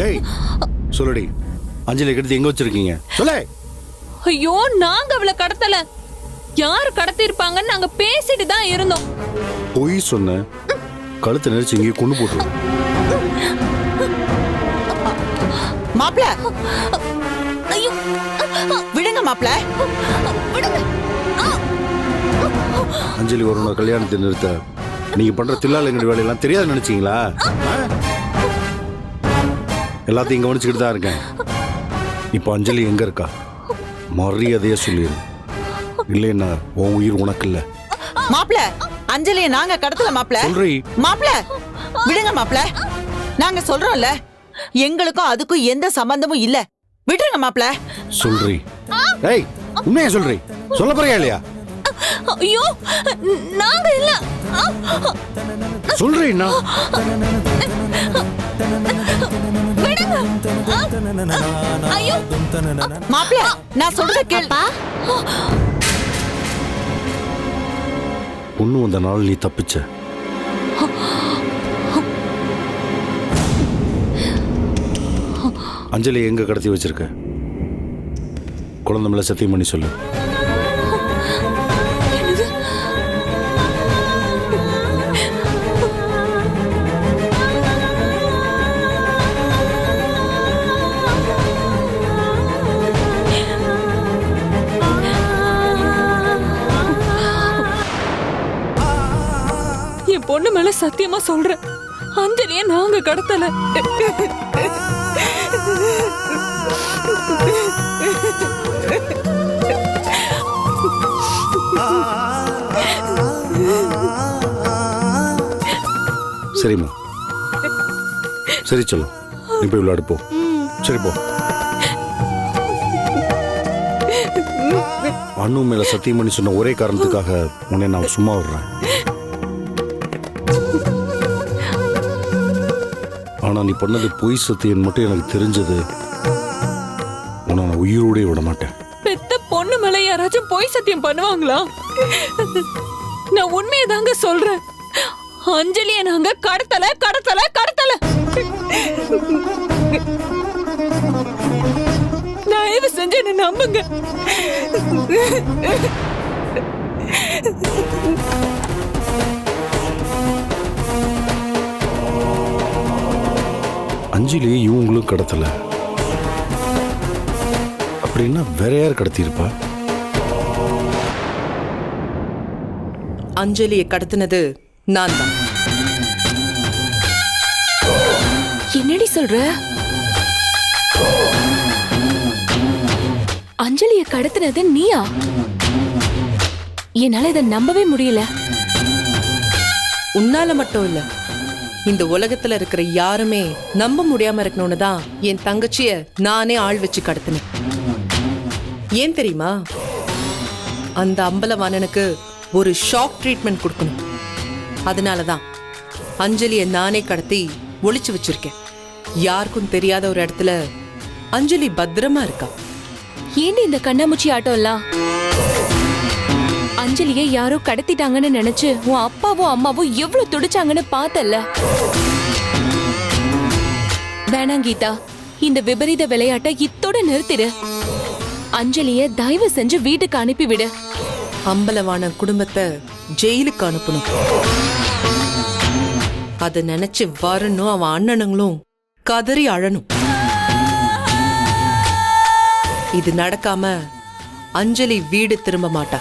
ஏய் சொல்லுடி, அஞ்சலி கடத்தி எங்க வச்சிருக்கீங்க சொல்லே. ஐயோ, நாங்க அவளை கடத்தல. யாரு கடத்தி இருப்பாங்கன்னு நாங்க பேசிட்டு தான் இருந்தோம். பொய் சொன்ன, கழுத்தை நெரிச்சு இங்கே கொண்டு போட்டுருவோம். மாப்ள, ஐயோ விடுங்க மாப்ள, விடுங்க. அஞ்சலி வருண கல்யாணத்தை நிறுத்த நீங்க பண்ற தில்லாலங்கடி வேலையெல்லாம் தெரியாது நினைச்சீங்களா? எல்லாத்தையும் கவனிச்சுக்கிட்டு தான் இருக்கேன். இப்போ அஞ்சலி எங்க இருக்கா? மரியாதையா சொல்லிடு, இல்லைன்னா உன் உயிர் உனக்கு இல்ல. மாப்ள, அஞ்சலியை நாங்க கடத்தல மாப்ள. சொல்றி மாப்ள, விடுங்க மாப்ள, நாங்க சொல்றோம்ல, எங்களுக்கும் அதுக்கும் எந்த சம்பந்தமும் இல்ல. விடுங்க மாப்ள. சொல்றி. ஏய் உண்மையா சொல்றி, சொல்ல போறியா இல்லையா? ஐயோ, நாங்க இல்ல. சொல்றி. ஐயோ மாப்ள, நான் சொல்றத கேள்ப்பா. பொண்ணு வந்த நாள் நீ தப்பிச்ச. அஞ்சலி எங்க கடத்தி வச்சிருக்க? குழந்தை மேல சத்தியம் பண்ணி சொல்லு. என் பொண்ணு மேல சத்தியமா சொல்றேன், அஞ்சலிய நாங்க கடத்தல. சரிம்மா, சரி சொல்லு. நீ போய் விளையாடு போ. சரி போ. அண்ணு மேல சத்தியம் பண்ணி சொன்ன ஒரே காரணத்துக்காக உன்னை நான் சும்மா விடுறேன். ஆனா நீ பண்ணது பொய் சத்தியம் மட்டும் எனக்கு தெரிஞ்சது, உன்னை நான் உயிரோட விட மாட்டேன். பெத்த பொண்ணு மேல யாராச்சும் பொய் சத்தியம் பண்ணுவாங்களா? நான் உண்மையை தாங்க சொல்றேன். அஞ்சலியை நாங்க கடத்தல கடத்தல கடத்தல. தயவு செஞ்சு என்ன நம்புங்க. அஞ்சலி இவங்களும் கடத்தல அப்படின்னா வேற யார் கடத்தியிருப்பா? அஞ்சலியை கடத்தினது நான் தான். என்னடி சொல்ற? அஞ்சலிய கடத்தினது நீயா? என்னால இதை நம்பவே முடியல. உன்னால மட்டும் இல்ல, இந்த உலகத்துல இருக்கிற யாருமே நம்ப முடியாம இருக்கணும்னு தான் என் தங்கச்சிய நானே ஆள் வச்சு கடத்தினேன். ஏன் தெரியுமா? அந்த அம்பலவாணனுக்கு ஒரு ஷாக் ட்ரீட்மெண்ட் கொடுக்கணும். அதனாலதான் அஞ்சலிய நானே கடத்தி ஒளிச்சு வச்சிருக்கேன். யாருக்கும் தெரியாத ஒரு இடத்துல அஞ்சலி பத்திரமா இருக்கா. ஏன் இந்த கண்ணாமூச்சி ஆட்டம் எல்லாம்? அஞ்சலியை யாரோ கடத்திட்டாங்கன்னு நினைச்சு உன் அப்பாவும் அம்மாவும் எவ்வளவு துடிச்சாங்கன்னு பார்த்தல்ல. வேணாம் கீதா, இந்த விபரீத விளையாட்டை இத்தோட நிறுத்திடு. அஞ்சலிய தயவு செஞ்சு வீட்டுக்கு அனுப்பிவிடு. அம்பலவான குடும்பத்தை ஜெயிலுக்கு அனுப்பணும். அத நினைச்சு வரணும் அவன் அண்ணனுங்களும் கதறி அழணும். இது நடக்காம அஞ்சலி வீடு திரும்ப மாட்டா.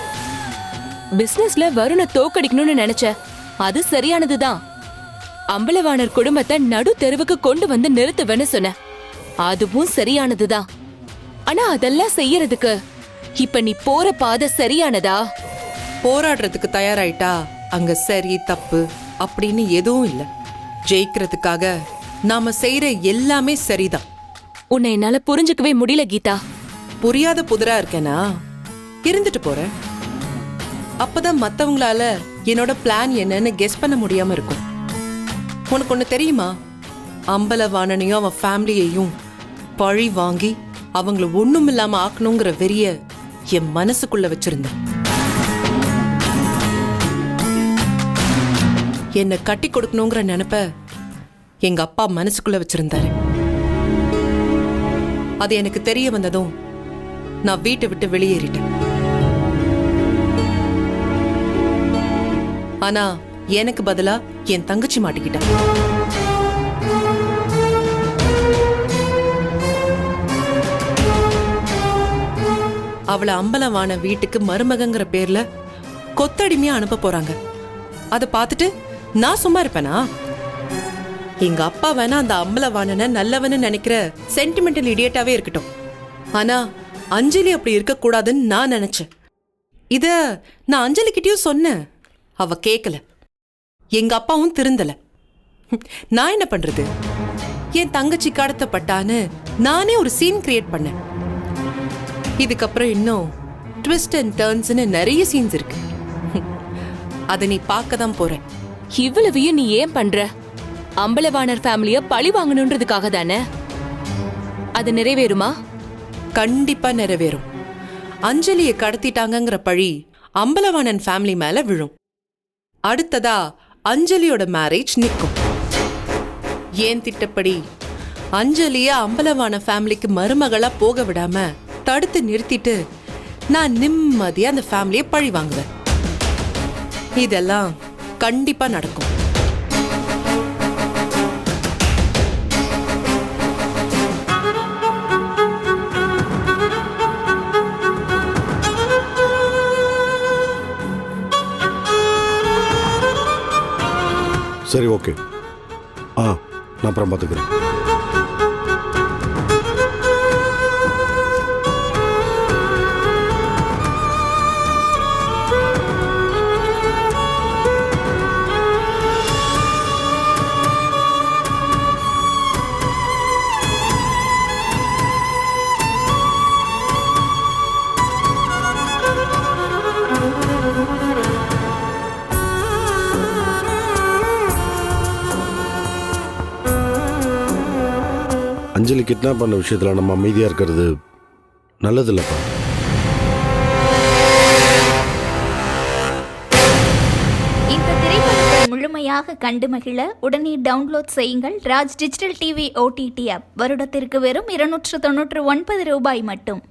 பிசினஸ்ல வருண தோக்கடிக்கணும்னு நினைச்ச, அது சரியானதுதான். அம்பலவாணர் குடும்பத்தை நடு தெருவுக்கு கொண்டு வந்து நிறுத்துவேன்னு சொன்ன, அதுவும் சரியானதுதான். ஆனா அதெல்லாம் செய்யறதுக்கு இப்ப நீ போற பாதை சரியானதா? போராடுறதுக்கு தயாராயிட்டா அங்க சரி தப்பு அப்படின்னு எதுவும் இல்ல. ஜெயிக்கிறதுக்காக நாம செய்யற எல்லாமே சரிதான். உன்னை என்னால புரிஞ்சுக்கவே முடியல கீதா. புரியாத புதிரா இருக்கேனா? இருந்துட்டு போறேன். அப்பதான் மத்தவங்களால என்னோட பிளான் என்னன்னு கெஸ் பண்ண முடியாம இருக்கும். உனக்கு ஒண்ணு தெரியுமா? அம்பலவாணனையும் அவன் ஃபேமிலியையும் பழி வாங்கி அவங்கள ஒண்ணும் இல்லாம ஆக்கணுங்கிற வெறிய என் மனசுக்குள்ள வச்சிருந்தேன். என்னை கட்டி கொடுக்கணுங்கிற நினைப்ப எங்க அப்பா மனசுக்குள்ள வச்சிருந்தாரு. அது எனக்கு தெரிய வந்ததும் நான் வீட்டை விட்டு வெளியேறிட்டேன். ஆனா எனக்கு பதிலா என் தங்கச்சி மாட்டிக்கிட்டா. அவளை அம்பலவான வீட்டுக்கு மருமகங்கிற பேர்ல கொத்தடிமையா அனுப்ப போறாங்க. அதை பார்த்துட்டு நான் சும்மா இருப்பேனா? எங்க அப்பா வேணா அந்த அம்பலவாணனை நல்லவன்னு நினைக்கிற சென்டிமெண்டல் இடியட்டாவே இருக்கட்டும். ஆனா அஞ்சலி அப்படி இருக்க கூடாதுன்னு நான் நினைச்சேன். இத நான் அஞ்சலி கிட்டயும் சொன்னேன். அவ கேட்கல. எங்க அப்பாவும் திருந்தல. நான் என்ன பண்றது? என் தங்கச்சி கடத்தப்பட்டான்னு நானே ஒரு சீன் கிரியேட் பண்ணேன். இதுக்கப்புறம் இன்னும் ட்விஸ்ட் அண்ட் டர்ன்ஸ்னு நிறைய சீன்ஸ் இருக்கு. அதை நீ பார்க்க தான் போற. இவ்வளவையும் நீ ஏன் பண்ற? அம்பலவாணர் ஃபேமிலிய பழி வாங்கணுன்றதுக்காக தானே? அது நிறைவேறுமா? கண்டிப்பா நிறைவேறும். அஞ்சலிய கடத்திட்டாங்கங்கிற பழி அம்பலவாணன் ஃபேமிலி மேல விழும். அடுத்ததா அஞ்சலியோட மேரேஜ் நிற்கும். ஏன் திட்டப்படி அஞ்சலிய அம்பலவான ஃபேமிலிக்கு மருமகளா போக விடாம தடுத்து நிறுத்திட்டு நான் நிம்மதியா அந்த ஃபேமிலியை பழி வாங்குவேன். இதெல்லாம் கண்டிப்பா நடக்கும். சரி, ஓகே. நான் அப்புறம் பார்த்துக்கிறேன். அஞ்சலி கிட்னாப் பண்ண விஷயத்தில் நம்ம அமைதியாக இருக்கிறது நல்லதில்லப்பா. இந்த திரைப்படத்தை முழுமையாக கண்டு மகிழ உடனே டவுன்லோட் செய்யுங்கள் Raj digital TV OTT app. வருடத்திற்கு வெறும் 299 ரூபாய் மட்டும்.